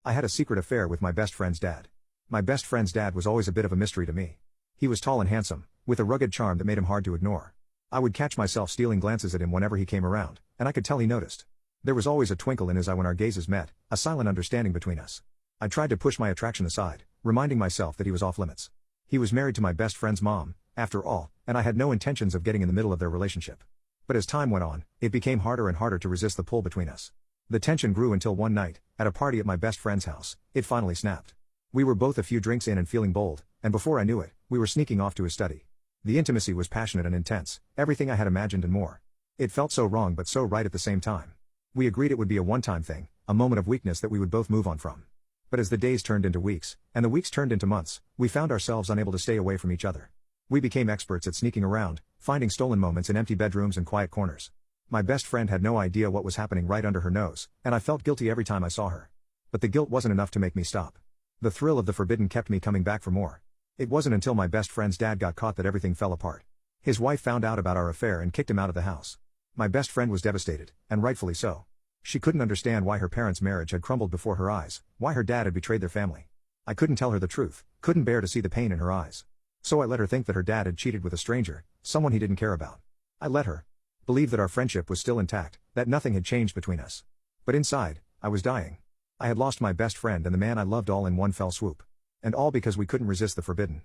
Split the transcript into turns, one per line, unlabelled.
I had a secret affair with my best friend's dad. My best friend's dad was always a bit of a mystery to me. He was tall and handsome, with a rugged charm that made him hard to ignore. I would catch myself stealing glances at him whenever he came around, and I could tell he noticed. There was always a twinkle in his eye when our gazes met, a silent understanding between us. I tried to push my attraction aside, reminding myself that he was off limits. He was married to my best friend's mom, after all, and I had no intentions of getting in the middle of their relationship. But as time went on, it became harder and harder to resist the pull between us. The tension grew until one night, at a party at my best friend's house, it finally snapped. We were both a few drinks in and feeling bold, and before I knew it, we were sneaking off to his study. The intimacy was passionate and intense, everything I had imagined and more. It felt so wrong but so right at the same time. We agreed it would be a one-time thing, a moment of weakness that we would both move on from. But as the days turned into weeks, and the weeks turned into months, we found ourselves unable to stay away from each other. We became experts at sneaking around, finding stolen moments in empty bedrooms and quiet corners. My best friend had no idea what was happening right under her nose, and I felt guilty every time I saw her. But the guilt wasn't enough to make me stop. The thrill of the forbidden kept me coming back for more. It wasn't until my best friend's dad got caught that everything fell apart. His wife found out about our affair and kicked him out of the house. My best friend was devastated, and rightfully so. She couldn't understand why her parents' marriage had crumbled before her eyes, why her dad had betrayed their family. I couldn't tell her the truth, couldn't bear to see the pain in her eyes. So I let her think that her dad had cheated with a stranger, someone he didn't care about. I let her believe that our friendship was still intact, that nothing had changed between us. But inside, I was dying. I had lost my best friend and the man I loved all in one fell swoop. And all because we couldn't resist the forbidden.